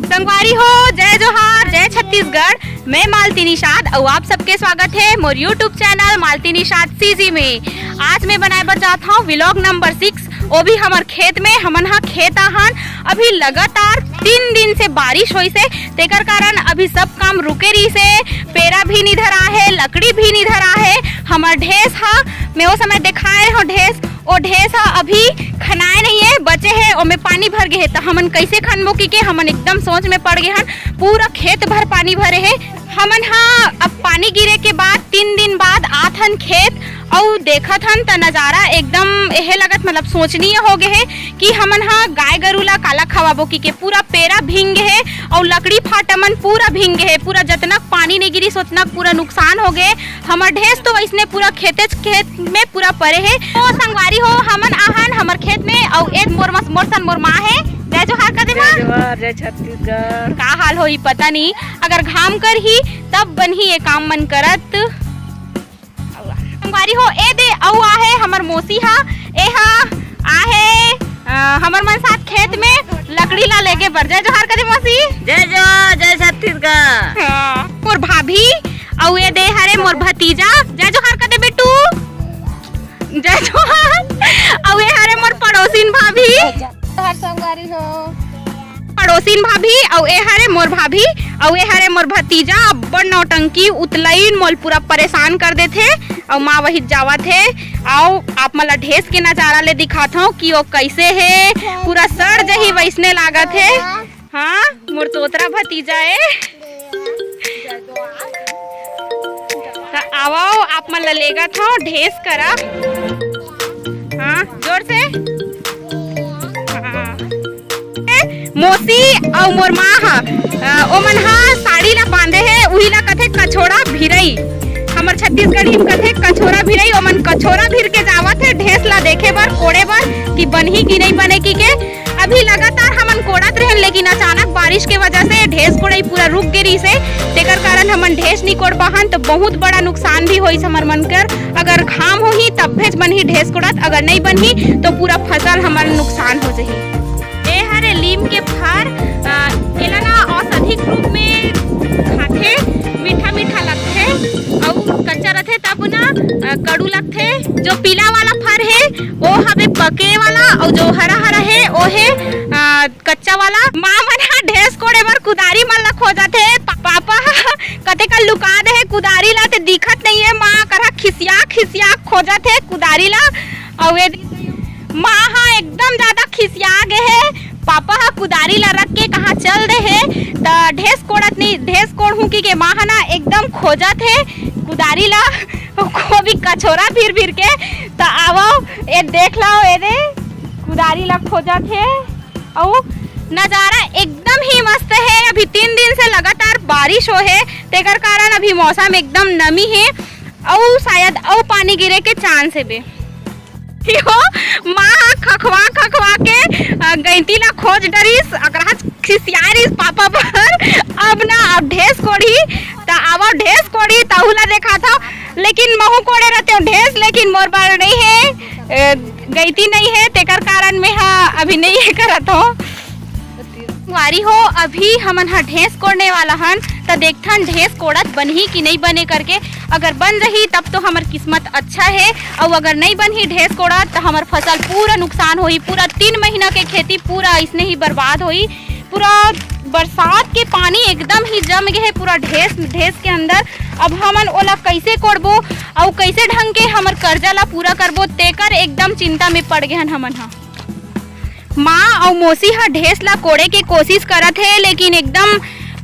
संगवारी हो, जय जोहार, जय छत्तीसगढ़। मैं मालती निषाद और आप सबके स्वागत है मोर यूट्यूब चैनल मालती निषाद सीजी में। आज मैं बनाए बर जाता हूँ व्लॉग नंबर 6, वो भी हमार खेत में। हमन हा खेत आहन, अभी लगातार 3 दिन से बारिश होई से, तेकर कारण अभी सब काम रुके रही से। पेरा भी नहीं धरा है, लकड़ी भी नहीं धरा है। हमार ढेस हा, मैं वो समय दिखाए हो ढेस, वो ढेस हा अभी खनाए नहीं है, बचे है और में पानी भर गए है। तो हमन कैसे खनबो की के हमन एकदम सोच में पड़ गए हन। पूरा खेत भर पानी भरे है। हमन हा अब पानी गिरे के बाद 3 दिन बाद आत हन खेत और देखत हन त नजारा एकदम एहे लगत, मतलब सोचनीय हो गए है कि हमन हा गाय गरु ला काला खवाबो की के। पूरा पेरा भींग है और लकड़ी फाटमन पूरा भींग है। पूरा जतना पानी नहीं गिरी सोतना पूरा नुकसान हो गए। हमर ढेस तो इसने पूरा खेत में पूरा परे है। तो संगवारी हो, हमन आहन हमर खेत में और एक मोर माँ है। जय जोहार कदे माँ, जय छत्तीसगढ़। का हाल होई पता नहीं, अगर घाम कर ही तब बन ही ये काम मन करत। संगवारी हो, ए दे औ आहे हमर मोसी हा, ए हा आहे हमर मन साथ खेत में लकड़ी ला लेके बर। जय जोहार कदे मौसी। जय जोहार, जय छत्तीसगढ़। मोर भाभी औ ए दे हरे मोर भतीजा। जय जोहार कदे बेटू। जय जोहार। औ ए हरे मोर पड़ोसिन भाभी। संगवारी हो, पड़ोसिन भाभी और ए हरे मोर भाभी और ए हरे मोर भतीजा। अब्बड़ नौटंकी उतलाइन मोल पूरा परेशान कर देथे और माँ वही जावत है। आओ आप मला ढेस के नजारा ले दिखाता हूँ कि वो कैसे है। पूरा सड़ जही वैसने लागत है। हाँ, मोर तोतरा भतीजा है। तो आओ आप मला लेगा था ढेस करा। हाँ, जोर से। मोसी और मोर माँ हा ओमन हा साड़ी ला बांधे है, उही ला कथे कछोड़ा भिरई। हमर छत्तीसगढ़ी में कथे कछोड़ा भिरई। ओमन कछोड़ा भिर के जावत है ढेस ला देखे बर, कोड़े बर कि बनही कि नहीं बने की के। अभी लगातार हमन कोड़त रहे, लेकिन अचानक बारिश के वजह से ढेस कोड़ई पूरा रुक गिरी से, तेकर कारण हमन ढेस नहीं कोड़ पाहन। तो बहुत बड़ा नुकसान भी होई हमर मन कर। अगर घाम होही तब भेज बनही ढेस कोड़त, अगर नहीं बनही तो पूरा फसल हमर नुकसान हो जाही। हरे लीम के फर एला ना औषधिक रूप में खाथे, मीठा मीठा लगथे और कच्चा रहथे तब ना कड़ू लगथे। जो पीला वाला फर है वो हवे पके वाला और जो हरा हरा है वो है कच्चा वाला। माँ मन हा ढेस कोड़े बर कुदारी मन ला खोजत है। पापा कते का लुका दे है कुदारी ला, ते दिखत नहीं है। माँ करा खिसिया खोजत है कुदारी ला और माँ हा एकदम ज्यादा खिसिया गए है। पापा हा कुदारी ला रख के कहाँ चल दे है त ढेस कोड़त नहीं, ढेस कोड़ हूँ की माँ ना एकदम खोजत है कुदारी ला को भी कछोरा फिर के। तो आओ ये देख लो, ये दे कुदारी ला खोजत है और नजारा एकदम ही मस्त है। अभी 3 दिन से लगातार बारिश हो है, तेकर कारण अभी मौसम एकदम नमी है और शायद और पानी गिरे के चांस है बे। माँ खखवा के गैंती ला खोज डरीस, अगर खिसियारिस पापा पर। अब ढेस कोड़ी ता आवा ढेस कोड़ी ताहुला देखा था, लेकिन महू कोड़े रहते हो ढेस, लेकिन मोर बार नहीं है, गैंती नहीं है, तेकर कारण में हाँ अभी नहीं है करत हो। वारी हो, अभी हमन हा ढेस कोड़ने वाला हन तो देखथन ढेस कोड़त बनही कि नहीं बने करके। अगर बन रही तब तो हमार किस्मत अच्छा है, और अगर नहीं बनी ढेस कोड़त तो हमार फसल पूरा नुकसान होई। पूरा 3 महीना के खेती पूरा इसने ही बर्बाद होई। पूरा बरसात के पानी एकदम ही जम गए है पूरा ढेस के अंदर। अब हमन ओला कैसे कोड़बो और कैसे ढंग के हमर कर्जा ला पूरा करबो, तेकर एकदम चिंता में पड़ गए हन हमन हा। माँ और मौसी हा ढेस ला कोड़े के कोशिश करत है, लेकिन एकदम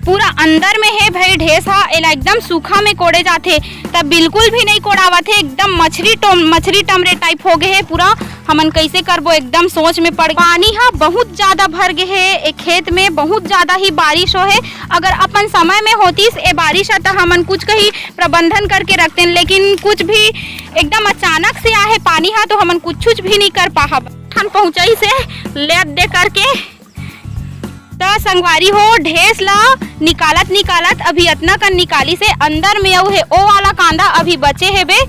पूरा अंदर में है भाई ढेस हा। एला एकदम सूखा में कोड़े जाते तब बिल्कुल भी नहीं कोड़ावत है, एकदम मछली टमरे टाइप हो गए है पूरा। हमन कैसे करबो, एकदम सोच में पड़। पानी हा बहुत ज्यादा भर गए है एक खेत में, बहुत ज्यादा ही बारिश हो है। अगर अपन समय में होतीस ए बारिश तो हमन कुछ कहीं प्रबंधन करके रखते, लेकिन कुछ भी एकदम अचानक से आए पानी हा तो हमन कुछ भी नहीं कर पाहा। पहुंचाई से ले दे करके तो संगवारी हो ढेस ला निकालत अभी इतना कर निकाली से अंदर में वो है ओ वाला कांदा अभी बचे है बे।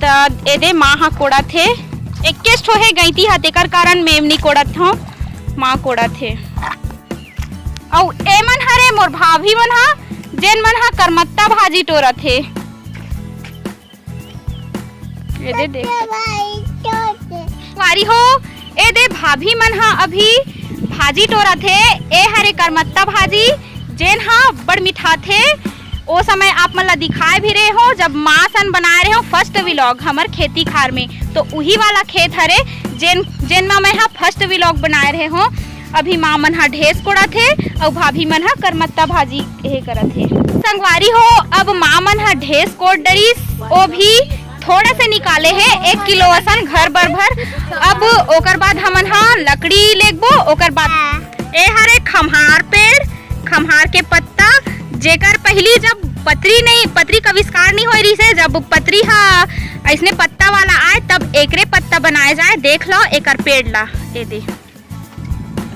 तो एदे माँ हा कोड़ा थे, एक ठो है गईती हा तेकर कारण मेमनी कोड़त हूँ, माँ कोड़ा थे। अउ ए मन हरे मोर भाभी मन हा जेन मन हा करमत्ता भाजी टोरत हे। ए दे देख वारी हो ए दे भाभी मन हा अभी भाजी टोरत हे। ए हरे करमत्ता भाजी जेन हा बड़ मीठा थे। ओ समय आप मन ला दिखाए भी रहे हो जब माँ सन बनाए रहे हो फर्स्ट व्लॉग हमर खेती खार में, तो उही वाला खेत हरे जेन मा मैं हा फर्स्ट व्लॉग बनाए रहे हो। अभी माँ मन हा ढेस कोड़ा थे और भाभी मन हा करमत्ता भाजी ये करत थे। संगवारी हो अब माँ मन हा ढेस कोड़ डरीस, ओ भी थोड़ा से निकाले है 1 किलो असन घर भर। अब ओकर बाद हमन हा लकड़ी लेगबो। ओकर बाद ए हरे खम्हार पेड़, खम्हार के पत्ता जेकर पहली जब पतरी का आविष्कार नहीं होई रही से, जब पतरी हा ऐसने पत्ता वाला आए तब एकरे पत्ता बनाए जाए। देख लो एकर पेड़ ला ए दे।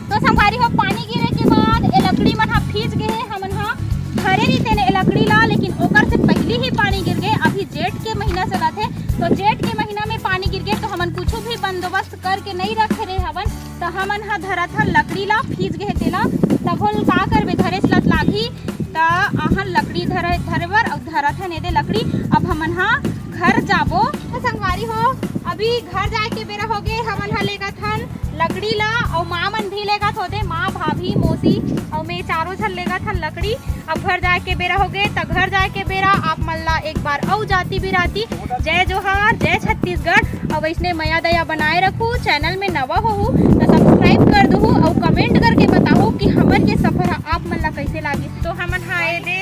तो संगवारी हो पानी गिरे के बाद ए लकड़ी मन हा फीज गए है। हमन हा घरे नहीं तेने लकड़ी ला, लेकिन ओकर से पहले ही पानी गिर गए। अभी जेठ के महीना चला थे, तो जेठ के महीना में पानी गिर गए तो हमन कुछ भी बंदोबस्त करके नहीं रखे रहे हवन। तो हमन हा धरत हा लकड़ी ला फीज गए तेला, तब होल का करबे घरे चलत लागी ता आहन लकड़ी धरबर और धरत है नेदे लकड़ी। अब हमन हा घर जाबो। तो संगवारी हो अभी घर जाए के बेरा हो गए। हमन हा लेगत हन लकड़ी ला और माँ मन भी लेगत होते, माँ भाभी मौसी और मैं चारों झन लेगत हन लकड़ी। अब घर जाए के बेरा हो गए। तो घर जाए के बेरा आप मन ला एक बार औ जाती भी रहती। जय जोहार, जय छत्तीसगढ़। और इसने मया दया बनाए रखू। चैनल में नवा हो तो सब्सक्राइब कर दो और कमेंट करके बताओ कि हमर ये सफर आप मन ला कैसे लागे। तो हमन हाए दे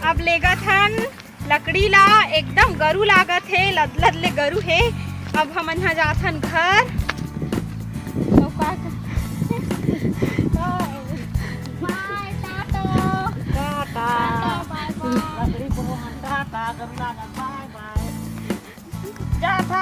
अब लेगत हन लकड़ी ला, एकदम गरु लागत है, लदलद ले गरु है। अब हमन हा जात हन घर। जाता